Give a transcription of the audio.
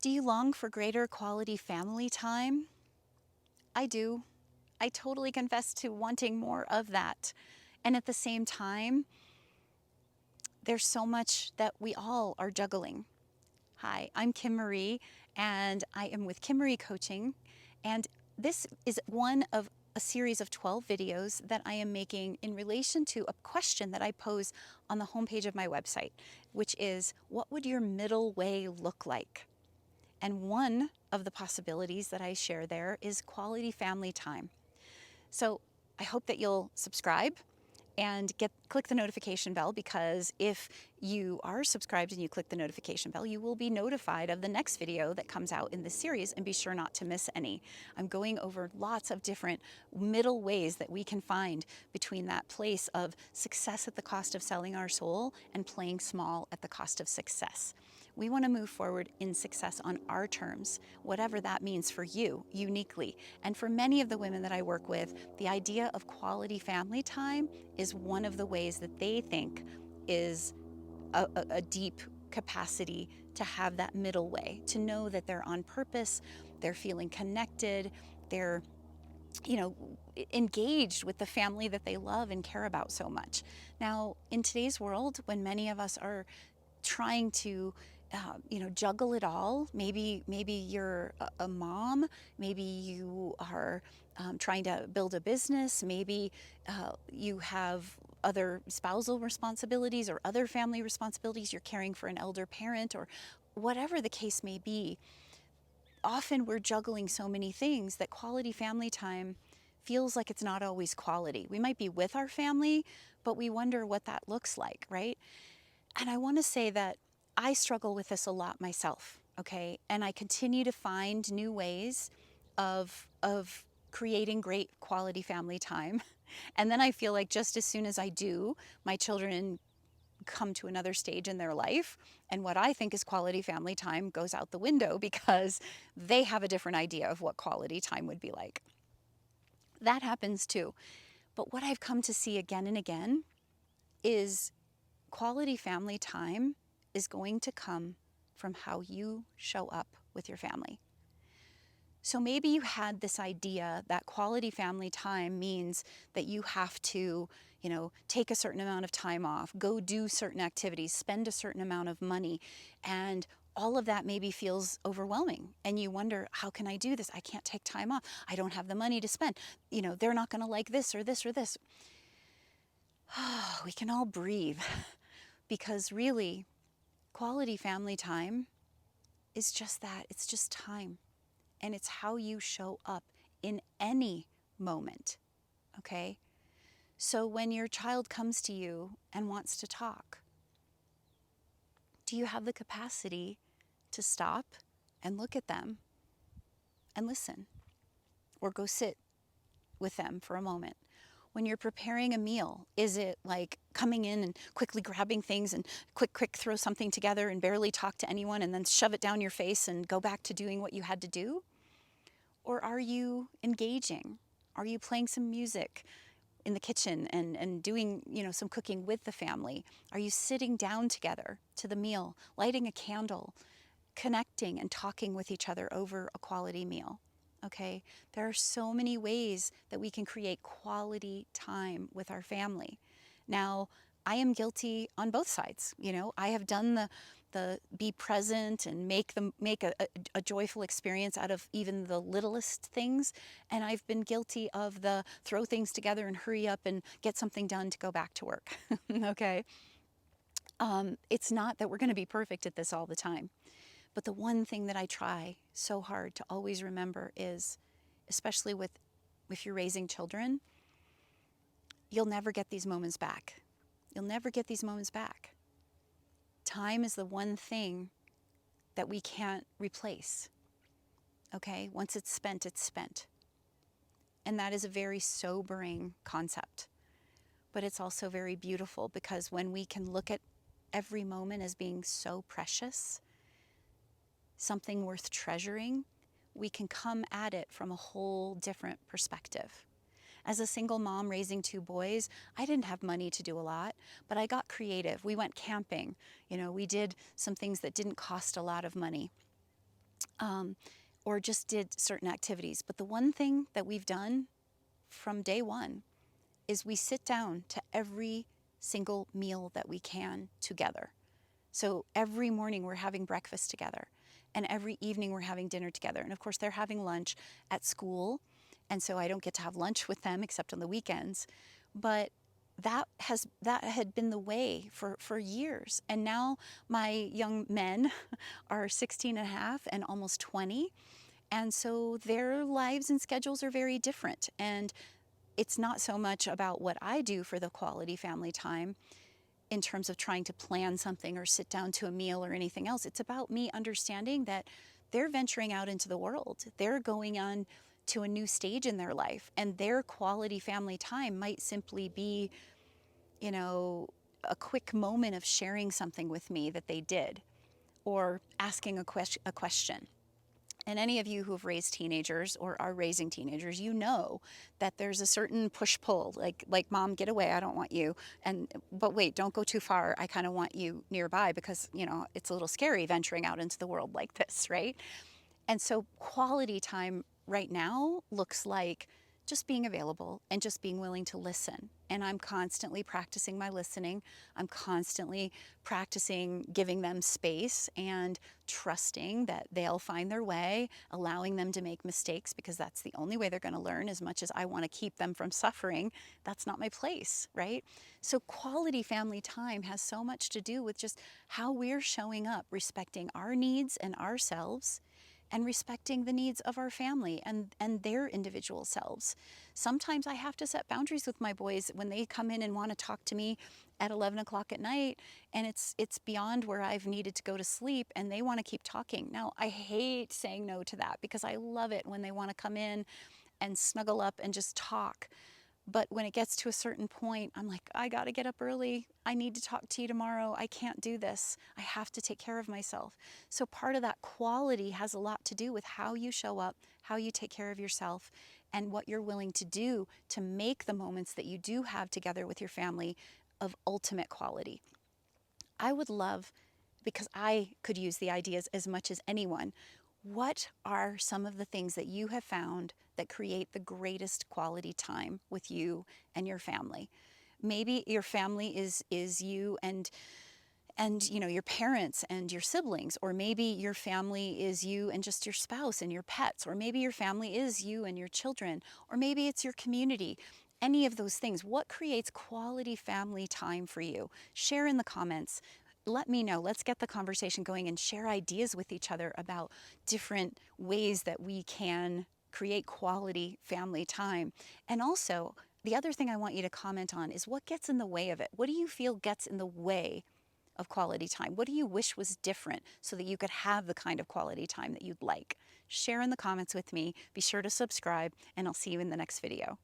Do you long for greater quality family time? I do. I totally confess to wanting more of that. And at the same time, there's so much that we all are juggling. Hi, I'm Kim Marie, and I am with Kim Marie Coaching. And this is one of a series of 12 videos that I am making in relation to a question that I pose on the homepage of my website, which is, what would your middle way look like? And one of the possibilities that I share there is quality family time. So I hope that you'll subscribe and click the notification bell, because if you are subscribed and you click the notification bell, you will be notified of the next video that comes out in this series, and be sure not to miss any. I'm going over lots of different middle ways that we can find between that place of success at the cost of selling our soul and playing small at the cost of success. We want to move forward in success on our terms, whatever that means for you uniquely. And for many of the women that I work with, the idea of quality family time is one of the ways that they think is a deep capacity to have that middle way, to know that they're on purpose, they're feeling connected, they're engaged with the family that they love and care about so much. Now, in today's world, when many of us are trying to juggle it all. Maybe you're a mom. Maybe you are trying to build a business. Maybe you have other spousal responsibilities or other family responsibilities. You're caring for an elder parent, or whatever the case may be. Often we're juggling so many things that quality family time feels like it's not always quality. We might be with our family, but we wonder what that looks like, right? And I want to say that I struggle with this a lot myself, okay? And I continue to find new ways of creating great quality family time. And then I feel like just as soon as I do, my children come to another stage in their life, and what I think is quality family time goes out the window, because they have a different idea of what quality time would be like. That happens too. But what I've come to see again and again is quality family time is going to come from how you show up with your family. So maybe you had this idea that quality family time means that you have to, take a certain amount of time off, go do certain activities, spend a certain amount of money, and all of that maybe feels overwhelming. And you wonder, how can I do this? I can't take time off. I don't have the money to spend. They're not going to like this or this or this. We can all breathe, because really, quality family time is just that. It's just time. And it's how you show up in any moment, okay? So when your child comes to you and wants to talk, do you have the capacity to stop and look at them and listen? Or go sit with them for a moment? When you're preparing a meal, is it like coming in and quickly grabbing things and quick throw something together and barely talk to anyone and then shove it down your face and go back to doing what you had to do? Or are you engaging? Are you playing some music in the kitchen and doing, some cooking with the family? Are you sitting down together to the meal, lighting a candle, connecting and talking with each other over a quality meal? Okay, there are so many ways that we can create quality time with our family. Now, I am guilty on both sides. I have done the be present and make a joyful experience out of even the littlest things, and I've been guilty of the throw things together and hurry up and get something done to go back to work. Okay, it's not that we're going to be perfect at this all the time. But the one thing that I try so hard to always remember is, especially if you're raising children, you'll never get these moments back. You'll never get these moments back. Time is the one thing that we can't replace. Okay? Once it's spent, it's spent. And that is a very sobering concept. But it's also very beautiful, because when we can look at every moment as being so precious, something worth treasuring, we can come at it from a whole different perspective. As a single mom raising 2 boys, I didn't have money to do a lot, but I got creative. We went camping. We did some things that didn't cost a lot of money. um, or just did certain activities. But the one thing that we've done from day one is we sit down to every single meal that we can together. So every morning we're having breakfast together, and every evening we're having dinner together. And of course, they're having lunch at school, and so I don't get to have lunch with them except on the weekends. But that had been the way for years. And now my young men are 16 and a half and almost 20. And so their lives and schedules are very different. And it's not so much about what I do for the quality family time in terms of trying to plan something or sit down to a meal or anything else. It's about me understanding that they're venturing out into the world. They're going on to a new stage in their life, and their quality family time might simply be, you know, a quick moment of sharing something with me that they did, or asking a question. And any of you who have raised teenagers or are raising teenagers, you know that there's a certain push pull, like mom, get away, I don't want you. And but wait, don't go too far. I kind of want you nearby because, it's a little scary venturing out into the world like this, right? And so quality time right now looks like just being available and just being willing to listen. And I'm constantly practicing my listening. I'm constantly practicing giving them space and trusting that they'll find their way, allowing them to make mistakes because that's the only way they're going to learn. As much as I want to keep them from suffering, that's not my place, right? So quality family time has so much to do with just how we're showing up, respecting our needs and ourselves, and respecting the needs of our family and their individual selves. Sometimes I have to set boundaries with my boys when they come in and want to talk to me at 11 o'clock at night, and it's beyond where I've needed to go to sleep, and they want to keep talking. Now, I hate saying no to that because I love it when they want to come in and snuggle up and just talk. But when it gets to a certain point, I'm like, I got to get up early. I need to talk to you tomorrow. I can't do this. I have to take care of myself. So part of that quality has a lot to do with how you show up, how you take care of yourself, and what you're willing to do to make the moments that you do have together with your family of ultimate quality. I would love, because I could use the ideas as much as anyone, what are some of the things that you have found that create the greatest quality time with you and your family? Maybe your family is you and your parents and your siblings, or maybe your family is you and just your spouse and your pets, or maybe your family is you and your children, or maybe it's your community. Any of those things, what creates quality family time for you? Share in the comments. Let me know. Let's get the conversation going and share ideas with each other about different ways that we can create quality family time. And also, the other thing I want you to comment on is what gets in the way of it. What do you feel gets in the way of quality time? What do you wish was different so that you could have the kind of quality time that you'd like? Share in the comments with me. Be sure to subscribe, and I'll see you in the next video.